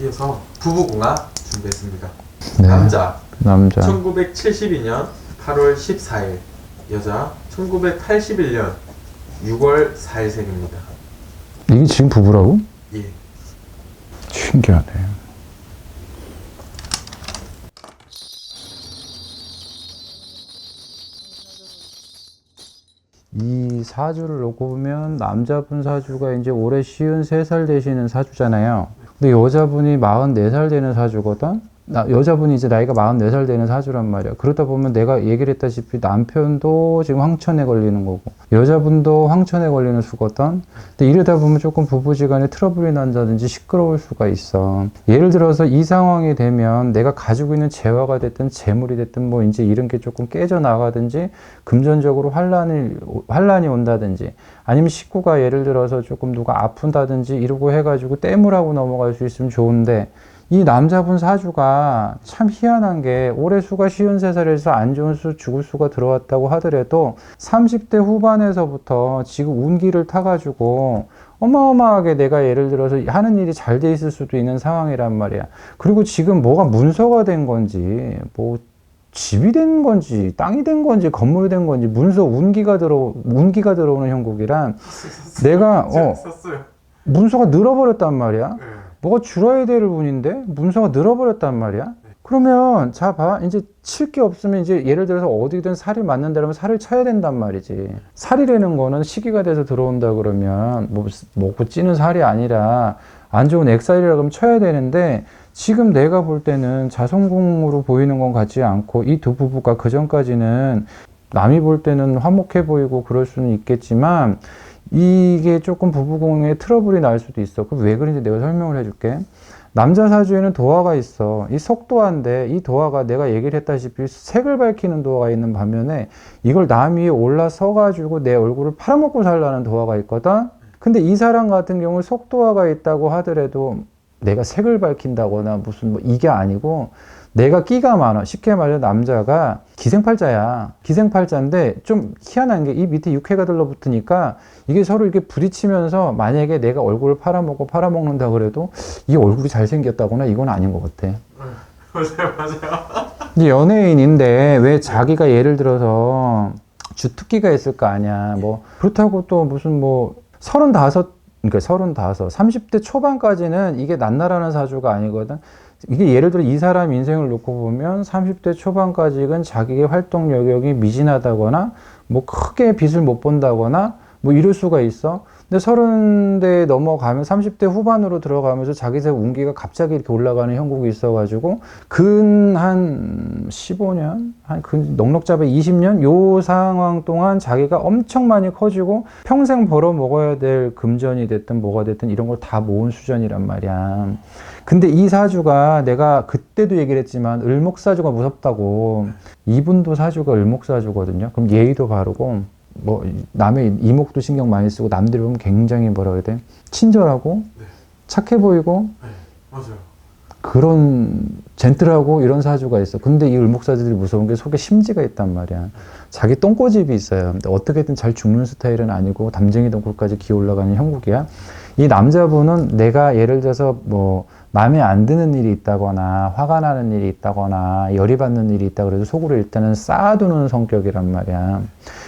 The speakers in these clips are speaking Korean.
이어서 부부궁합 준비했습니다. 네. 남자 남자. 1972년 8월 14일, 여자 1981년 6월 4일생입니다. 이게 지금 부부라고? 예. 신기하네. 이 사주를 놓고 보면 남자분 사주가 이제 올해 53살 되시는 사주잖아요. 근데 여자분이 44살 되는 사주거든? 여자분이 이제 나이가 44살 되는 사주란 말이야. 그러다 보면 내가 얘기를 했다시피 남편도 지금 황천에 걸리는 거고, 여자분도 황천에 걸리는 수거든? 근데 이러다 보면 조금 부부지간에 트러블이 난다든지 시끄러울 수가 있어. 예를 들어서 이 상황이 되면 내가 가지고 있는 재화가 됐든 재물이 됐든 뭐 이제 이런 게 조금 깨져나가든지 금전적으로 환란이 온다든지 아니면 식구가 예를 들어서 조금 누가 아픈다든지 이러고 해가지고 땜을 하고 넘어갈 수 있으면 좋은데, 이 남자분 사주가 참 희한한 게 올해 수가 53살에서 안 좋은 수, 죽을 수가 들어왔다고 하더라도 30대 후반에서부터 지금 운기를 타가지고 어마어마하게 내가 예를 들어서 하는 일이 잘 돼 있을 수도 있는 상황이란 말이야. 그리고 지금 뭐가 문서가 된 건지, 뭐 집이 된 건지, 땅이 된 건지, 건물이 된 건지, 운기가 들어오는 형국이란 내가, 썼어요. 문서가 늘어버렸단 말이야. 네. 뭐가 줄어야 될 운인데 문서가 늘어버렸단 말이야. 그러면 자 봐, 이제 칠 게 없으면 이제 예를 들어서 어디든 살이 맞는다면 살을 쳐야 된단 말이지. 살이라는 거는 시기가 돼서 들어온다 그러면 뭐 먹고 찌는 살이 아니라 안 좋은 액살이라 그러면 쳐야 되는데, 지금 내가 볼 때는 자손궁으로 보이는 건 같지 않고 이 두 부부가 그 전까지는 남이 볼 때는 화목해 보이고 그럴 수는 있겠지만 이게 조금 부부궁에 트러블이 날 수도 있어. 그럼 왜 그런지 내가 설명을 해줄게. 남자 사주에는 도화가 있어. 이 석도화인데 이 도화가 내가 얘기를 했다시피 색을 밝히는 도화가 있는 반면에 이걸 남 위에 올라서 가지고 내 얼굴을 팔아먹고 살라는 도화가 있거든. 근데 이 사람 같은 경우는 석도화가 있다고 하더라도 내가 색을 밝힌다거나 무슨 뭐 이게 아니고 내가 끼가 많아. 쉽게 말해 남자가 기생팔자야. 기생팔자인데 좀 희한한 게 이 밑에 육해가 들러붙으니까 이게 서로 이렇게 부딪히면서 만약에 내가 얼굴을 팔아먹는다 그래도 이 얼굴이 잘생겼다거나 이건 아닌 것 같아. 맞아요. 이제 연예인인데 왜 자기가 예를 들어서 주특기가 있을 거 아니야. 뭐 그렇다고 또 무슨 뭐 30대 초반까지는 이게 낱나라는 사주가 아니거든. 이게 예를 들어 이 사람 인생을 놓고 보면 30대 초반까지는 자기의 활동 영역이 미진하다거나 뭐 크게 빛을 못 본다거나 뭐 이럴 수가 있어. 근데 30대 넘어가면 30대 후반으로 들어가면서 자기의 운기가 갑자기 이렇게 올라가는 형국이 있어가지고 근 한 15년, 넉넉 잡아 20년 요 상황 동안 자기가 엄청 많이 커지고 평생 벌어 먹어야 될 금전이 됐든 뭐가 됐든 이런 걸 다 모은 수준이란 말이야. 근데 이 사주가 내가 그때도 얘기를 했지만 을목사주가 무섭다고. 이분도 사주가 을목사주거든요. 그럼 예의도 바르고 뭐 남의 이목도 신경 많이 쓰고 남들이 보면 굉장히 뭐라 그래야 돼? 친절하고 네. 착해 보이고 네. 맞아요. 그런 젠틀하고 이런 사주가 있어. 근데 이 을목사주들이 무서운 게 속에 심지가 있단 말이야. 자기 똥꼬집이 있어요. 근데 어떻게든 잘 죽는 스타일은 아니고 담쟁이 덩굴까지 기어 올라가는 형국이야. 이 남자분은 내가 예를 들어서 뭐 마음에 안 드는 일이 있다거나 화가 나는 일이 있다거나 열이 받는 일이 있다 그래도 속으로 일단은 쌓아두는 성격이란 말이야.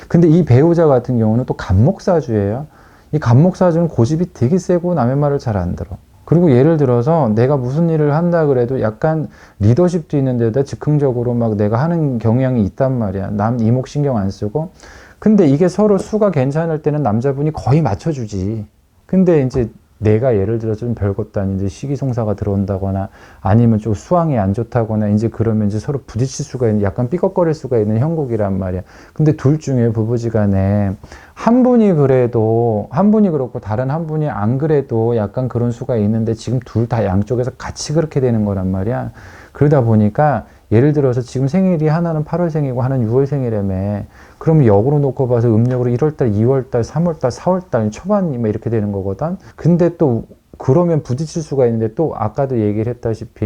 근데 이 배우자 같은 경우는 또 갑목사주예요. 이 갑목사주는 고집이 되게 세고 남의 말을 잘 안 들어. 그리고 예를 들어서 내가 무슨 일을 한다 그래도 약간 리더십도 있는 데다 즉흥적으로 막 내가 하는 경향이 있단 말이야. 남 이목 신경 안 쓰고. 근데 이게 서로 수가 괜찮을 때는 남자분이 거의 맞춰주지. 근데 이제 내가 예를 들어서 좀 별것도 아닌 이제 시기송사가 들어온다거나 아니면 좀 수황이 안 좋다거나 이제 그러면 이제 서로 부딪힐 수가 있는, 약간 삐걱거릴 수가 있는 형국이란 말이야. 근데 둘 중에 부부지간에 한 분이 그래도 한 분이 그렇고 다른 한 분이 안 그래도 약간 그런 수가 있는데 지금 둘 다 양쪽에서 같이 그렇게 되는 거란 말이야. 그러다 보니까 예를 들어서 지금 생일이 하나는 8월생이고 하나는 6월생이라며. 그러면 역으로 놓고 봐서 음력으로 1월달, 2월달, 3월달, 4월달 초반이 막 이렇게 되는 거거든. 근데 또 그러면 부딪힐 수가 있는데 또 아까도 얘기를 했다시피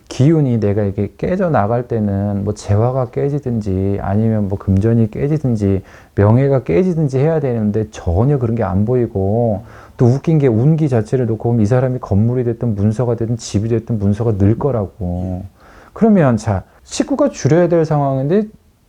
기운이 내가 이게 깨져 나갈 때는 뭐 재화가 깨지든지 아니면 뭐 금전이 깨지든지 명예가 깨지든지 해야 되는데 전혀 그런 게 안 보이고 또 웃긴 게 운기 자체를 놓고 보면 이 사람이 건물이 됐든 문서가 됐든 집이 됐든 문서가 늘 거라고. 그러면 자, 식구가 줄여야 될 상황인데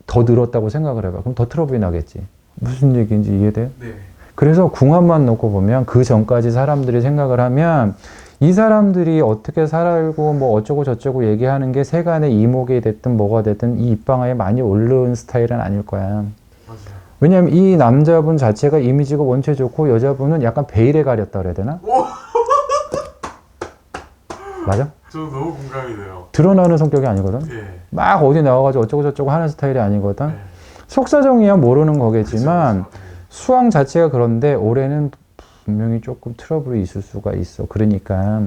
더 늘었다고 생각을 해봐. 그럼 더 트러블이 나겠지. 무슨 얘기인지 이해돼요? 네. 그래서 궁합만 놓고 보면 그 전까지 사람들이 생각을 하면 이 사람들이 어떻게 살고 뭐 어쩌고 저쩌고 얘기하는 게 세간의 이목이 됐든 뭐가 됐든 이 입방아에 많이 오른 스타일은 아닐 거야. 맞아요. 왜냐면 이 남자분 자체가 이미지가 원체 좋고 여자분은 약간 베일에 가렸다 그래야 되나? 오! 맞아? 저도 너무 공감이 돼요. 드러나는 성격이 아니거든? 예. 막 어디 나와가지고 어쩌고 저쩌고 하는 스타일이 아니거든? 네. 속사정이야 모르는 거겠지만 그쵸. 수왕 자체가 그런데 올해는 분명히 조금 트러블이 있을 수가 있어. 그러니까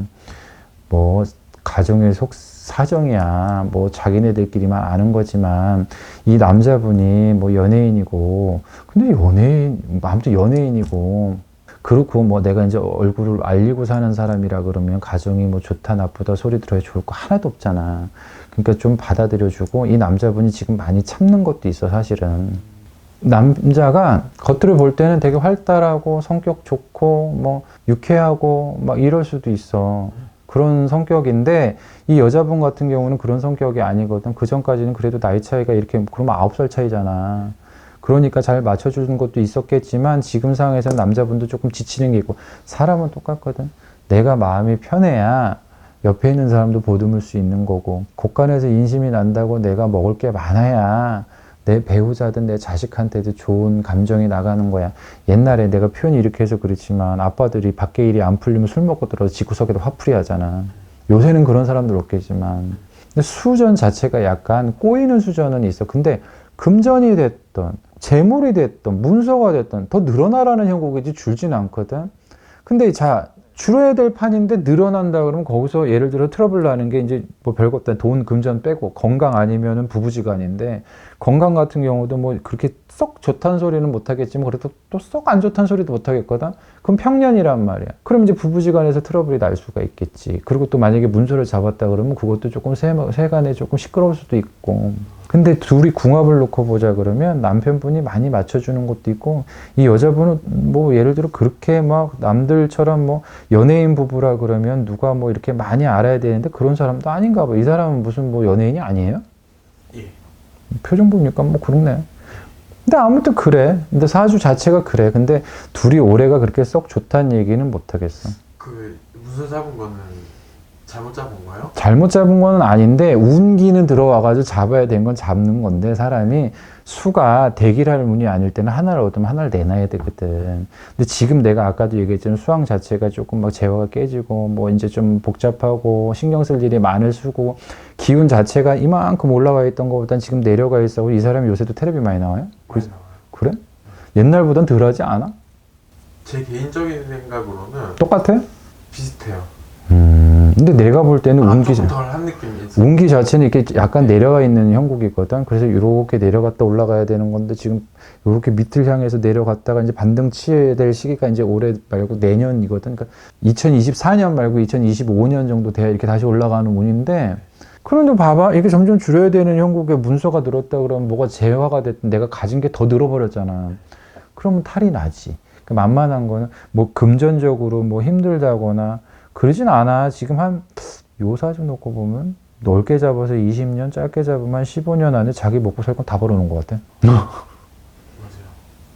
뭐 가정의 속 사정이야. 뭐 자기네들끼리만 아는 거지만 이 남자분이 뭐 연예인이고 근데 연예인 아무튼 연예인이고 그렇고 뭐 내가 이제 얼굴을 알리고 사는 사람이라 그러면 가정이 뭐 좋다 나쁘다 소리 들어야 좋을 거 하나도 없잖아. 그러니까 좀 받아들여주고 이 남자분이 지금 많이 참는 것도 있어 사실은. 남자가 겉으로 볼 때는 되게 활달하고 성격 좋고 뭐 유쾌하고 막 이럴 수도 있어. 그런 성격인데 이 여자분 같은 경우는 그런 성격이 아니거든. 그 전까지는 그래도 나이 차이가 이렇게 그러면 9살 차이잖아. 그러니까 잘 맞춰주는 것도 있었겠지만 지금 상황에서는 남자분도 조금 지치는 게 있고 사람은 똑같거든. 내가 마음이 편해야 옆에 있는 사람도 보듬을 수 있는 거고 곳간에서 인심이 난다고 내가 먹을 게 많아야 내 배우자든 내 자식한테도 좋은 감정이 나가는 거야. 옛날에 내가 표현이 이렇게 해서 그렇지만 아빠들이 밖에 일이 안 풀리면 술 먹고 들어서 집구석에도 화풀이 하잖아. 요새는 그런 사람들 없겠지만 근데 수전 자체가 약간 꼬이는 수전은 있어. 근데 금전이 됐던 재물이 됐던 문서가 됐던 더 늘어나라는 형국이지 줄진 않거든. 근데 자 줄어야 될 판인데 늘어난다 그러면 거기서 예를 들어 트러블 나는 게 이제 뭐 별거 없다. 돈, 금전 빼고 건강 아니면은 부부지간인데 건강 같은 경우도 뭐 그렇게 썩 좋다는 소리는 못 하겠지만 그래도 또 썩 안 좋다는 소리도 못 하겠거든. 그럼 평년이란 말이야. 그럼 이제 부부지간에서 트러블이 날 수가 있겠지. 그리고 또 만약에 문서를 잡았다 그러면 그것도 조금 세간에 조금 시끄러울 수도 있고. 근데 둘이 궁합을 놓고 보자 그러면 남편분이 많이 맞춰주는 것도 있고 이 여자분은 뭐 예를 들어 그렇게 막 남들처럼 뭐 연예인 부부라 그러면 누가 뭐 이렇게 많이 알아야 되는데 그런 사람도 아닌가 봐. 이 사람은 무슨 뭐 연예인이 아니에요? 예. 표정 보니까 뭐 그렇네. 근데 아무튼 그래. 근데 사주 자체가 그래. 근데 둘이 올해가 그렇게 썩 좋다는 얘기는 못 하겠어. 그 문서 잡은 거는 잘못 잡은 거예요? 잘못 잡은 건 아닌데 운기는 들어와가지고 잡아야 된 건 잡는 건데 사람이 수가 대기할 운이 아닐 때는 하나를 얻으면 하나를 내놔야 되거든. 근데 지금 내가 아까도 얘기했지만 수황 자체가 조금 막 재화가 깨지고 뭐 이제 좀 복잡하고 신경 쓸 일이 많을 수고 기운 자체가 이만큼 올라가 있던 것보단 지금 내려가 있어. 이 사람이 요새도 텔레비 많이 나와요? 많이 나와요. 그래? 옛날보단 덜 하지 않아? 제 개인적인 생각으로는 똑같아? 비슷해요. 근데 내가 볼 때는 운기, 조금 덜 한 느낌이 있어요. 운기 자체는 이렇게 약간 내려가 있는 형국이거든. 그래서 이렇게 내려갔다 올라가야 되는 건데 지금 이렇게 밑을 향해서 내려갔다가 이제 반등 치해야 될 시기가 이제 올해 말고 내년이거든. 그러니까 2024년 말고 2025년 정도 돼야 이렇게 다시 올라가는 운인데 그런데 봐봐. 이게 점점 줄여야 되는 형국에 문서가 늘었다 그러면 뭐가 재화가 됐든 내가 가진 게 더 늘어버렸잖아. 그러면 탈이 나지. 그러니까 만만한 거는 뭐 금전적으로 뭐 힘들다거나 그러진 않아. 지금 한 요 사주 놓고 보면 넓게 잡아서 20년, 짧게 잡으면 15년 안에 자기 먹고 살 건 다 벌어놓은 것 같아. 맞아요.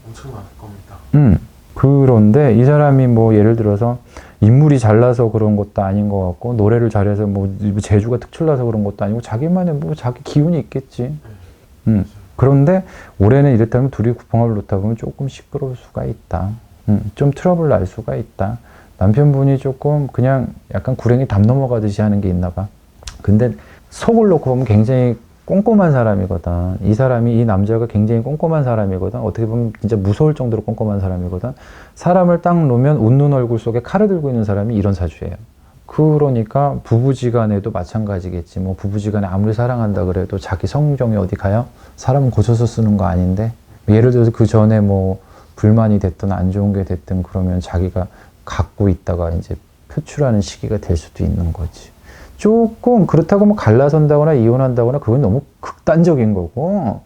엄청 많을 겁니다. 그런데 이 사람이 뭐 예를 들어서 인물이 잘나서 그런 것도 아닌 것 같고 노래를 잘해서 뭐 재주가 특출나서 그런 것도 아니고 자기만의 뭐 자기 기운이 있겠지. 그런데 올해는 이랬다면 둘이 구펑을 놓다 보면 조금 시끄러울 수가 있다. 좀 트러블 날 수가 있다. 남편분이 조금 그냥 약간 구렁이 담 넘어가듯이 하는 게 있나 봐. 근데 속을 놓고 보면 굉장히 꼼꼼한 사람이거든. 이 사람이, 이 남자가 굉장히 꼼꼼한 사람이거든. 어떻게 보면 진짜 무서울 정도로 꼼꼼한 사람이거든. 사람을 딱 놓으면 웃는 얼굴 속에 칼을 들고 있는 사람이 이런 사주예요. 그러니까 부부지간에도 마찬가지겠지. 뭐 부부지간에 아무리 사랑한다 그래도 자기 성정이 어디 가요? 사람은 고쳐서 쓰는 거 아닌데. 예를 들어서 그 전에 뭐 불만이 됐든 안 좋은 게 됐든 그러면 자기가 갖고 있다가 이제 표출하는 시기가 될 수도 있는 거지. 조금 그렇다고 뭐 갈라선다거나 이혼한다거나 그건 너무 극단적인 거고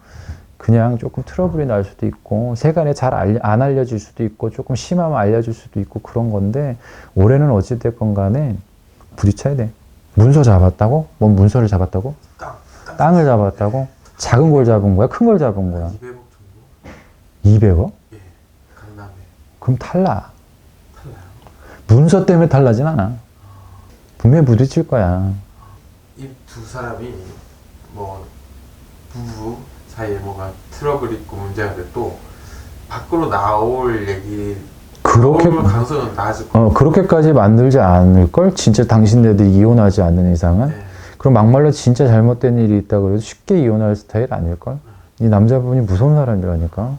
그냥 조금 트러블이 날 수도 있고 세간에 잘 안 알려질 수도 있고 조금 심하면 알려질 수도 있고 그런 건데 올해는 어찌됐건 간에 부딪혀야 돼. 문서 잡았다고? 뭔 문서를 잡았다고? 땅을 잡았다고? 작은 걸 잡은 거야? 큰 걸 잡은 거야? 200억 정도? 200억? 예, 강남에. 그럼 탈락. 달라요. 문서 때문에 탈라진 않아. 분명히 부딪힐 거야. 이 두 사람이 뭐 부부 사이에 뭔가 트러블이 있고 문제가 돼 또 밖으로 나올 얘기 그렇게 나올 가능성은 낮을 거예요. 그렇게까지 만들지 않을 걸. 진짜 당신네들이 이혼하지 않는 이상은. 네. 그럼 막말로 진짜 잘못된 일이 있다 그래도 쉽게 이혼할 스타일 아닐 걸. 이 남자분이 무서운 사람이라니까.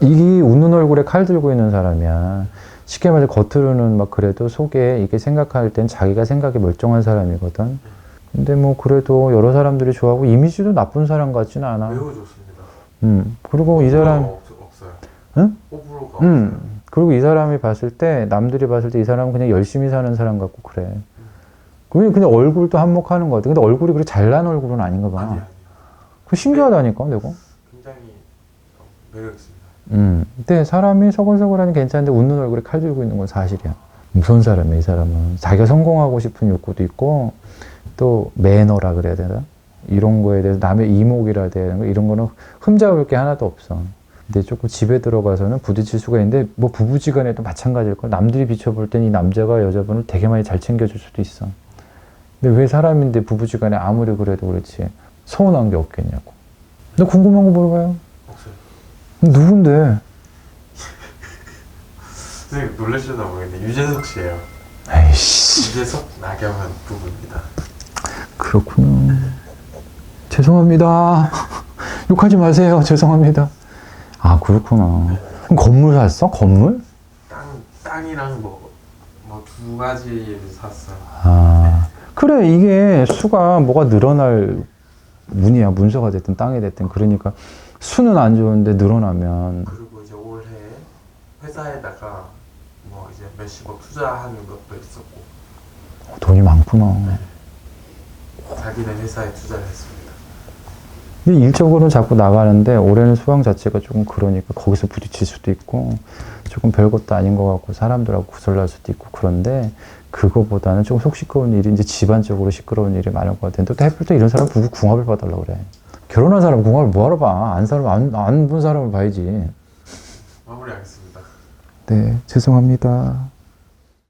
이 웃는 얼굴에 칼 들고 있는 사람이야. 쉽게 말해 겉으로는 막 그래도 속에 이게 생각할 땐 자기가 생각이 멀쩡한 사람이거든. 근데 뭐 그래도 여러 사람들이 좋아하고 이미지도 나쁜 사람 같지는 않아. 매우 좋습니다. 그리고 이 사람, 없어요. 응? 호불호가 없어요. 그리고 이 사람이 봤을 때, 남들이 봤을 때 이 사람은 그냥 열심히 사는 사람 같고 그래. 그냥 얼굴도 한몫하는 것 같아. 근데 얼굴이 그렇게 잘난 얼굴은 아닌가 봐. 아니야. 그 신기하다니까, 내가. 굉장히 매력 있습니다. 근데 사람이 서글서글하니 괜찮은데 웃는 얼굴에 칼 들고 있는 건 사실이야. 무서운 사람이야, 이 사람은. 자기가 성공하고 싶은 욕구도 있고, 또 매너라 그래야 되나? 이런 거에 대해서 남의 이목이라 되는 거 이런 거는 흠잡을 게 하나도 없어. 근데 조금 집에 들어가서는 부딪힐 수가 있는데 뭐 부부지간에도 마찬가지일 걸. 남들이 비춰볼 땐 이 남자가 여자분을 되게 많이 잘 챙겨줄 수도 있어. 근데 왜 사람인데 부부지간에 아무리 그래도 그렇지 서운한 게 없겠냐고. 근데 궁금한 거 물어봐요. 없어요. 누군데? 선생님 놀라시나 모르겠는데 유재석 씨예요. 에이씨. 유재석 나경원 부부입니다. 그렇구나. 죄송합니다. 욕하지 마세요. 죄송합니다. 아, 그렇구나. 그럼 건물 샀어? 건물? 땅이랑 뭐 두 가지를 샀어요. 아, 그래. 이게 수가 뭐가 늘어날 문이야. 문서가 됐든 땅이 됐든. 그러니까 수는 안 좋은데 늘어나면. 그리고 이제 올해 회사에다가 뭐 이제 몇십억 투자하는 것도 있었고 돈이 많구나. 자기는 회사에 투자를 했습니다. 근데 일적으로는 자꾸 나가는데 올해는 수강 자체가 조금 그러니까 거기서 부딪힐 수도 있고 조금 별것도 아닌 것 같고 사람들하고 구설날 수도 있고 그런데 그거보다는 조금 속 시끄러운 일이 이제 집안적으로 시끄러운 일이 많을 것 같은데 또 해필 또 이런 사람 부부 궁합을 봐달라고 그래. 결혼한 사람 궁합을 뭐하러 봐. 안 본 사람을 봐야지. 마무리하겠습니다. 네, 죄송합니다.